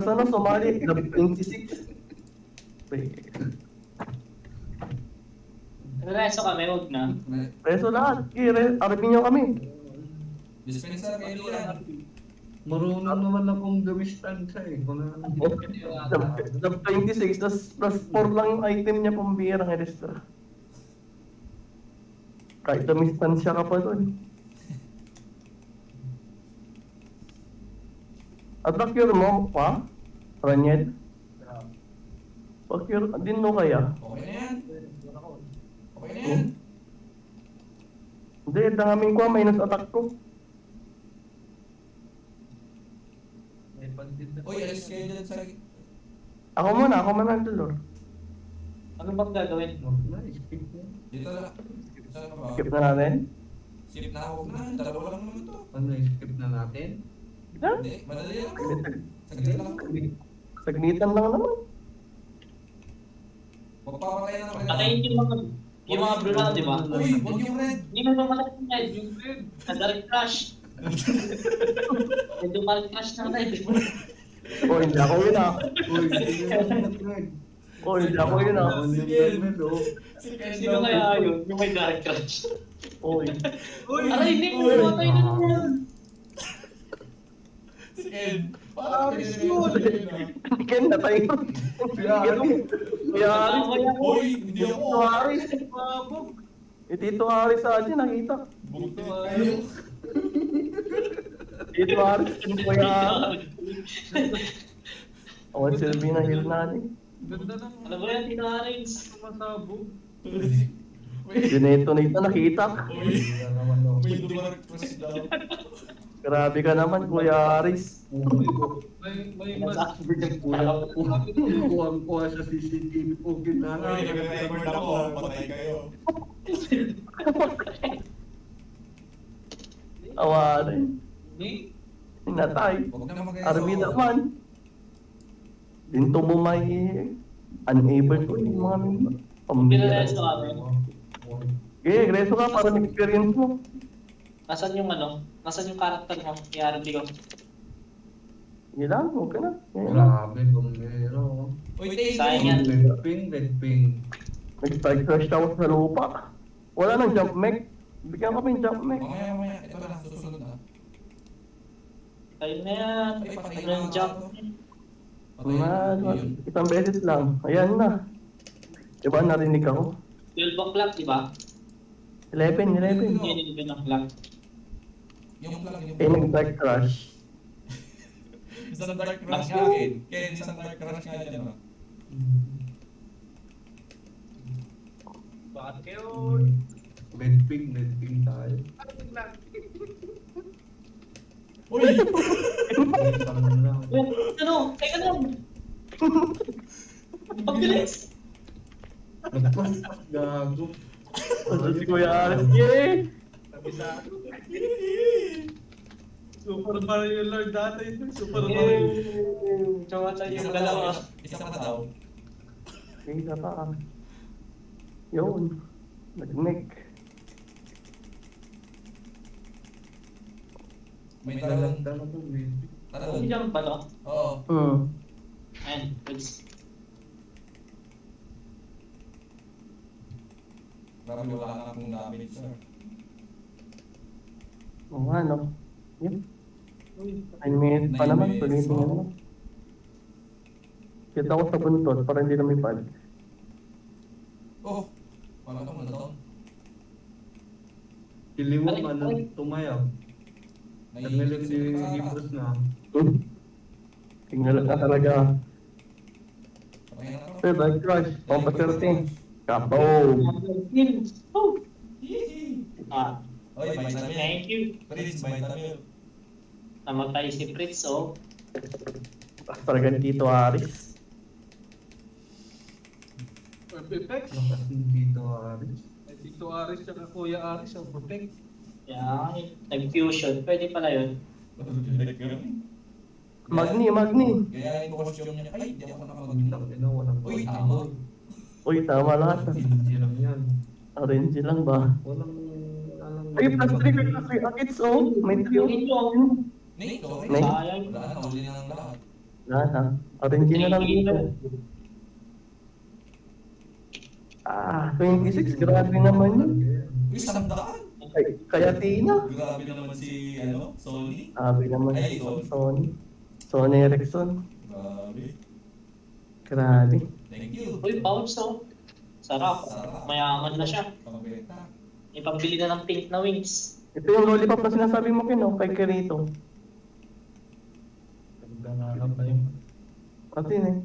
Sana sumali, 26. Reso kami, huwag na. Peso lahat. Armin nyo kami. Dispenser kayo yan. Marunong naman akong gumistansya eh. Kung ano. Sub 26, plus 4 lang yung item niya pambira ng Elistra. Kahit dumistansya ka pa doon. Attack-cure mo pa? Ranyed? Pag-cure din mo kaya? Okay na yan. Okay na yan. Hindi, daming ko, minus attack ko. Uy, alis kayo dyan sa... Ako muna ang tulor. Ano bang gagawin? Dito lang. Saan ka ba? Skip na natin. Skip na, huwag na. Dalawa lang naman to. Ano, skip na natin? Ha? Hindi, madali lang ako. Saglit lang ako. Sagnitan lang naman. Magpapatay na kayo. Patayin yung mga blue lang, di ba? Uy, huwag yung red. Hindi mo naman yung red. Yung red. Direct crush. Medyo direct crush na red. O, hindi ako yun ah. Uy, sige na mag-red. O, hindi ako yun ah. Sino kaya yun? Yung may direct crush. Oy. Aray, hindi mo matay na naman. Si Ken. Parang yun. Ken na tayo. Kaya Uy, hindi Tito ako. Haris. Tito Haris sa atin, nakita. Bukti kayo. Tito Haris, ano po yan? Awan silbi na heal natin. Ano ba yan, Tito Harins? Dinetonate na nakita. Uy, may dumarag press daw. Grabe ka naman, Kuya Haris. May mas kuha sa CCTV po Uy, ginala. nag-record ako. Patay kayo. Awarin. Hinatay. Huwag na mag-reso. Army naman. Dinto mo may unable to yung mga pambira. Pinareso kami. Okay, reso ka para experience mo. Nasaan yung ano? Nasaan yung character mo? I-RP ko. Yun lang, huwag ka na. Yan lang. Grabe, bumero. Uy, take Sayang it. yan. Red ping. Nag-crash ako sa lupa. Wala nang jump mech. Bigyan kami ng jump mech. Mamaya. Ito na, susunod na. Tayo na yan. Ay, patay Ano yung na jump? Patay na. Yun. Isang beses lang. Ayan na. Diba narinig ako? 12 o'clock, di ba? 11. Hindi, hindi ng clock. Yung plug, yung Eh, nag-dark crash. Isang dark crush nga, Ken. Ken, isang dark crush nga dyan, no? Bakit kayo? Red ping tayo. Uy! Ano? Teka lang. Pagbilis. Nagpas gago. Ano si Kuya Ares? Yay! Super Mario Lord dati ito. Super Mario. Tsawa tayo Isa yung pa daw. dalawa. Isa pa daw. Isa pa. Yun. Nag-mech. May talon. Dala po, Red. Talon. Hindi lang ba to? Oo. Ayan, goods. Grabe, wala na akong damage, sir. Oo nga, no? Yun. 9 minutes pa 9 naman. minutes, Tulitin oo. naman. Kita ko sa buntot para hindi lumipad. Oh! Wala akong nandun. Kiliwag man ang tumayab. Nagmilig si Libros na. Tingnan na talaga. Patay na to. Eh, dark crash. Pampaserte. Kapo. Oh! Yee! Ah, Oy, vitamin. thank you. Prince, vitamin. Namatay si Fritz, oh. Tapos talaga dito Aris. Perfect. Lakas ng dito, Aris. Dito Aris at Kuya Aris ang protect. Yan, nag-fusion. Pwede pala yun. Magni. Kaya yung costume niya, ay, di ako nakapag-inom. Ina, walang Uy, tama. Uy, tama lahat. Hindi lang yan. Orange lang ba? Walang alam. Ay, plus 3 agits oh. May 3 Yun yung Nate, okay. Nate? sayang. Wala na, uli na ng lahat. Wala na. Orange na lang dito. 26, grabe naman yun. Uy, 100! Kaya Tina. Grabe naman si, Sony. Grabe naman Ay, si Sony. Sony Ericsson. Grabe. Grabe. Thank you. Uy, bounce oh. Sarap. Sarap. Mayaman na siya. Pambenta. Ipambili na ng pink na wings. Ito yung lollipop na sinasabi mo, Kino, kay Kirito. Ganda nga pa yun. Pati na eh.